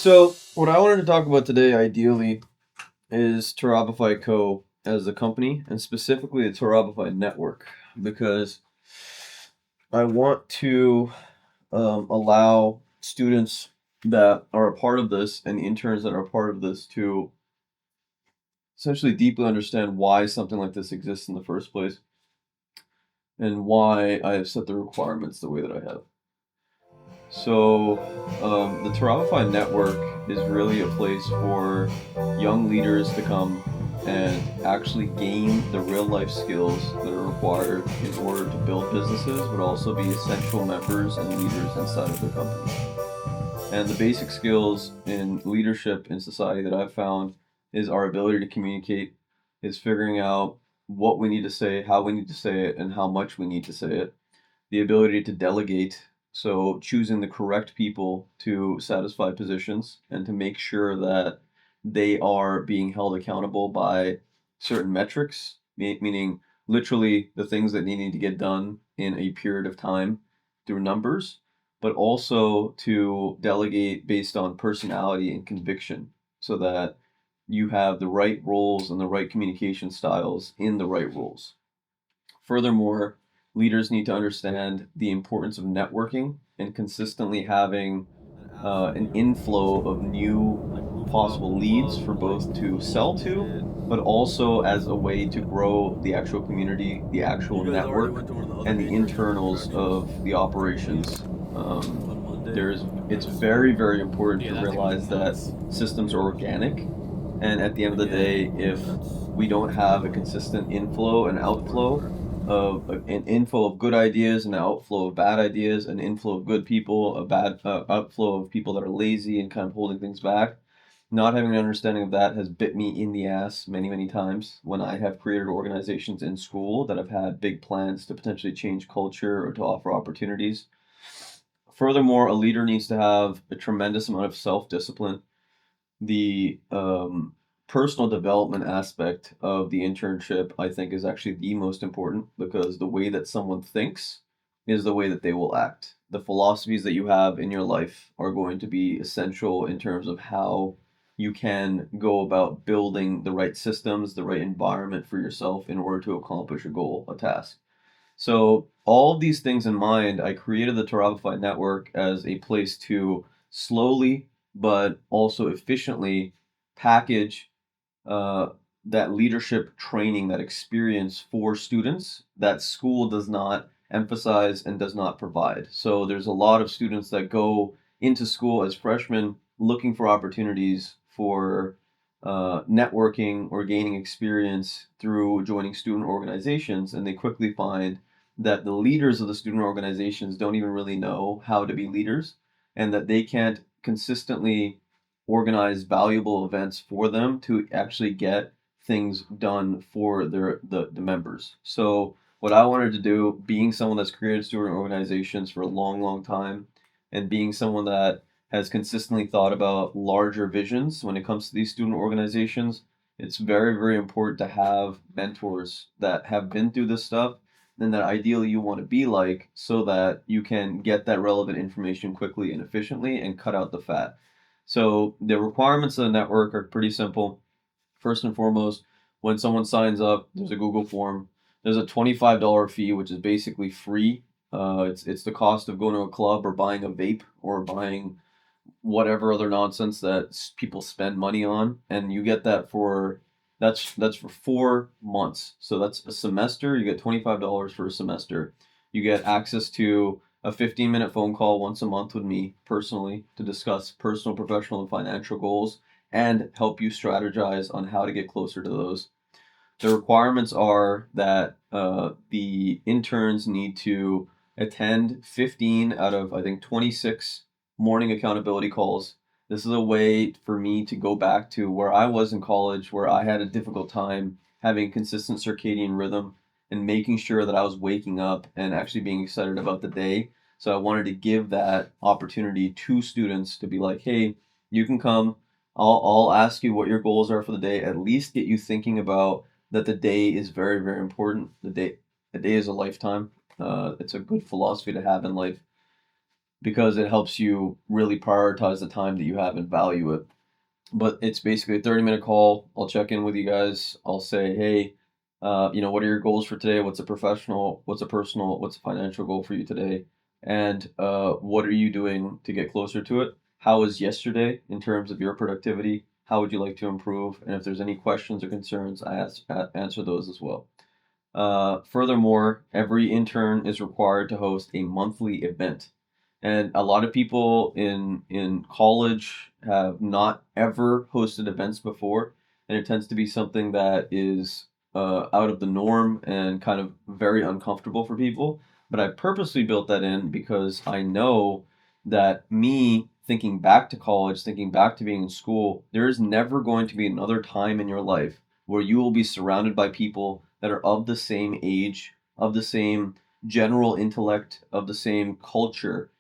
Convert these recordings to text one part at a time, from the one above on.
So, what I wanted to talk about today, ideally, is Turabify Co. as a company, and specifically the Turabify network, because I want to allow students that are a part of this and interns that are a part of this to essentially deeply understand why something like this exists in the first place and why I have set the requirements the way that I have. So, the Turabify network is really a place for young leaders to come and actually gain the real life skills that are required in order to build businesses, but also be essential members and leaders inside of their company. And the basic skills in leadership in society that I've found is our ability to communicate, is figuring out what we need to say, how we need to say it, and how much we need to say it. The ability to delegate, so choosing the correct people to satisfy positions and to make sure that they are being held accountable by certain metrics, meaning literally the things that need to get done in a period of time through numbers, but also to delegate based on personality and conviction so that you have the right roles and the right communication styles in the right roles. Furthermore, leaders need to understand the importance of networking and consistently having an inflow of new possible leads for both to sell to, but also as a way to grow the actual community, the actual network, and the internals of the operations. It's very, very important to realize that systems are organic, and at the end of the day, if we don't have a consistent inflow and outflow of an inflow of good ideas and an outflow of bad ideas, an inflow of good people, a bad outflow of people that are lazy and kind of holding things back. Not having an understanding of that has bit me in the ass many, many times when I have created organizations in school that have had big plans to potentially change culture or to offer opportunities. Furthermore, a leader needs to have a tremendous amount of self discipline. The personal development aspect of the internship, I think, is actually the most important because the way that someone thinks is the way that they will act. The philosophies that you have in your life are going to be essential in terms of how you can go about building the right systems, the right environment for yourself in order to accomplish a goal, a task. So, all of these things in mind, I created the Turabify network as a place to slowly but also efficiently package uh, that leadership training, that experience for students that school does not emphasize and does not provide. So, there's a lot of students that go into school as freshmen looking for opportunities for networking or gaining experience through joining student organizations, and they quickly find that the leaders of the student organizations don't even really know how to be leaders and that they can't consistently organize valuable events for them to actually get things done for the members. So what I wanted to do, being someone that's created student organizations for a long, long time, and being someone that has consistently thought about larger visions when it comes to these student organizations, it's very, very important to have mentors that have been through this stuff and that ideally you want to be like so that you can get that relevant information quickly and efficiently and cut out the fat. So the requirements of the network are pretty simple. First and foremost, when someone signs up, there's a Google form. There's a $25 fee, which is basically free. It's the cost of going to a club or buying a vape or buying whatever other nonsense that people spend money on, and you get that for that's for 4 months. So that's a semester. You get $25 for a semester. You get access to a 15-minute phone call once a month with me personally to discuss personal, professional, and financial goals and help you strategize on how to get closer to those. The requirements are that the interns need to attend 15 out of, I think, 26 morning accountability calls. This is a way for me to go back to where I was in college, where I had a difficult time having consistent circadian rhythm and making sure that I was waking up and actually being excited about the day. So I wanted to give that opportunity to students to be like, hey, you can come. I'll ask you what your goals are for the day, at least get you thinking about that the day is very, very important. The day is a lifetime. It's a good philosophy to have in life. because it helps you really prioritize the time that you have and value it. But it's basically a 30-minute call. I'll check in with you guys. I'll say, hey, what are your goals for today? What's a professional? What's a personal? What's a financial goal for you today? And what are you doing to get closer to it? How was yesterday in terms of your productivity? How would you like to improve? And if there's any questions or concerns, answer those as well. Furthermore, every intern is required to host a monthly event. And a lot of people in college have not ever hosted events before, and it tends to be something that is out of the norm and kind of very uncomfortable for people. But I purposely built that in because I know that me thinking back to college, thinking back to being in school, there is never going to be another time in your life where you will be surrounded by people that are of the same age, of the same general intellect, of the same culture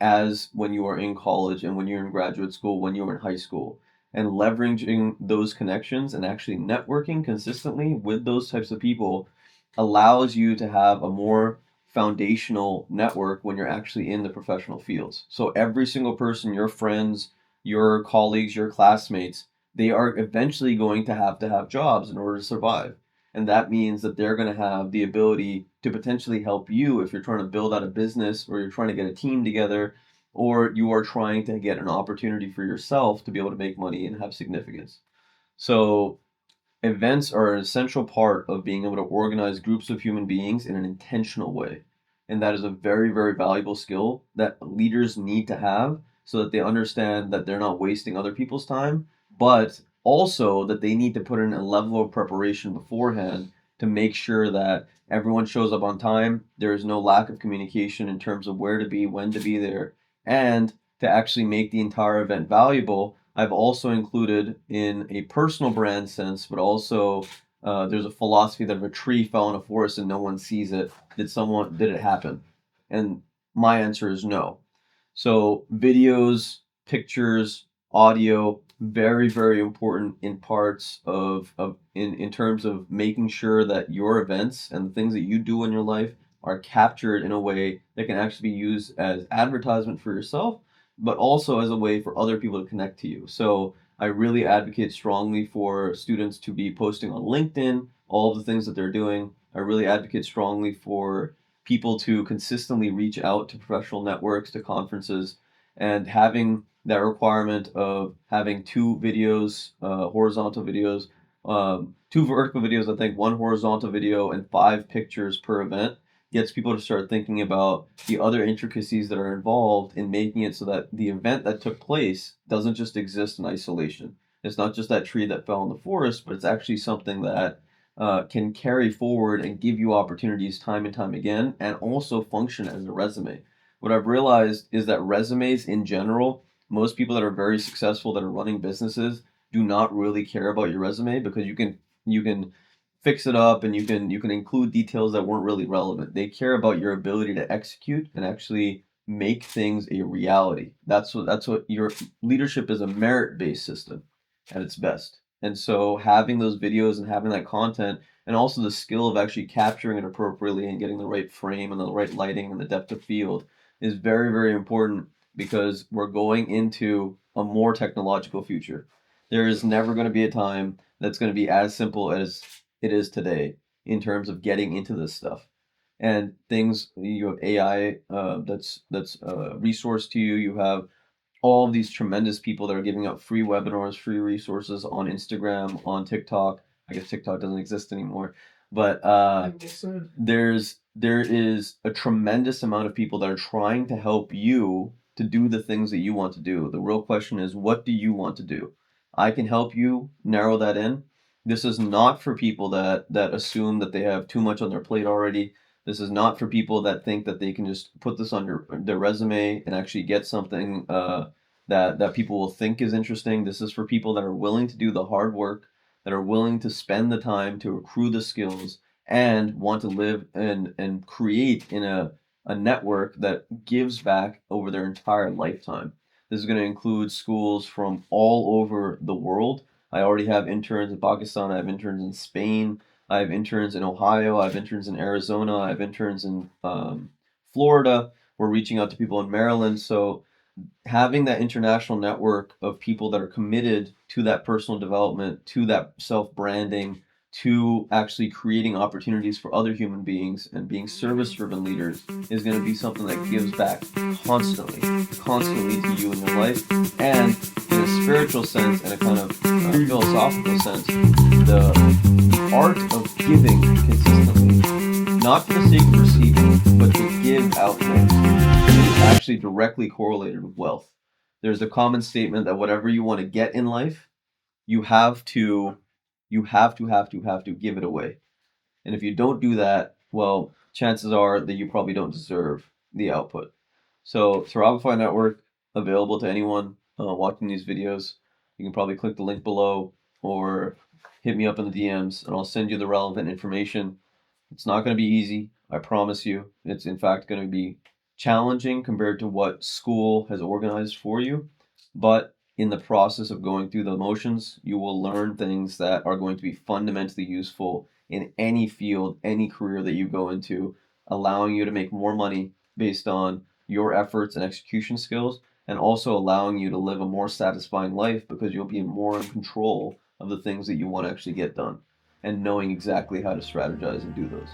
as when you are in college and when you're in graduate school, when you're in high school. And leveraging those connections and actually networking consistently with those types of people allows you to have a more foundational network when you're actually in the professional fields. So every single person, your friends, your colleagues, your classmates, they are eventually going to have jobs in order to survive. And that means that they're going to have the ability to potentially help you if you're trying to build out a business or you're trying to get a team together or you are trying to get an opportunity for yourself to be able to make money and have significance. So events are an essential part of being able to organize groups of human beings in an intentional way. And that is a very, very valuable skill that leaders need to have so that they understand that they're not wasting other people's time, but also that they need to put in a level of preparation beforehand to make sure that everyone shows up on time. There is no lack of communication in terms of where to be, when to be there, and to actually make the entire event valuable. I've also included in a personal brand sense, but also there's a philosophy that if a tree fell in a forest and no one sees it, did it happen? And my answer is no. So videos, pictures, audio, very, very important in parts in terms of making sure that your events and the things that you do in your life are captured in a way that can actually be used as advertisement for yourself, but also as a way for other people to connect to you. So I really advocate strongly for students to be posting on LinkedIn, all of the things that they're doing. I really advocate strongly for people to consistently reach out to professional networks, to conferences, and having that requirement of having two videos, horizontal videos, two vertical videos, I think one horizontal video, and 5 pictures per event gets people to start thinking about the other intricacies that are involved in making it so that the event that took place doesn't just exist in isolation. It's not just that tree that fell in the forest, but it's actually something that can carry forward and give you opportunities time and time again, and also function as a resume. What I've realized is that resumes in general, most people that are very successful that are running businesses do not really care about your resume because you can fix it up and you can include details that weren't really relevant. They care about your ability to execute and actually make things a reality. That's what your leadership is, a merit-based system at its best. And so having those videos and having that content and also the skill of actually capturing it appropriately and getting the right frame and the right lighting and the depth of field is very, very important because we're going into a more technological future. There is never going to be a time that's going to be as simple as it is today in terms of getting into this stuff. And things you have AI that's a resource to you. You have all of these tremendous people that are giving out free webinars, free resources on Instagram, on TikTok. I guess TikTok doesn't exist anymore, but there is a tremendous amount of people that are trying to help you to do the things that you want to do. The real question is, what do you want to do? I can help you narrow that in. This is not for people that assume that they have too much on their plate already. This is not for people that think that they can just put this on their resume and actually get something that people will think is interesting. This is for people that are willing to do the hard work, that are willing to spend the time to accrue the skills, and want to live and create in a network that gives back over their entire lifetime. This is going to include schools from all over the world. I already have interns in Pakistan. I have interns in Spain. I have interns in Ohio. I have interns in Arizona. I have interns in Florida. We're reaching out to people in Maryland. So having that international network of people that are committed to that personal development, to that self branding, to actually creating opportunities for other human beings and being service driven leaders is going to be something that gives back constantly to you in your life. And in a spiritual sense and a kind of philosophical sense, the art of giving consistently, not for the sake of receiving, but to give out things, is actually directly correlated with wealth. There's a common statement that whatever you want to get in life, you have to, you have to give it away. And if you don't do that, well, chances are that you probably don't deserve the output. So, Turabify Network, available to anyone watching these videos. You can probably click the link below or hit me up in the DMs and I'll send you the relevant information. It's not going to be easy, I promise you. It's in fact going to be challenging compared to what school has organized for you. But in the process of going through the motions, you will learn things that are going to be fundamentally useful in any field, any career that you go into, allowing you to make more money based on your efforts and execution skills, and also allowing you to live a more satisfying life because you'll be more in control of the things that you want to actually get done and knowing exactly how to strategize and do those.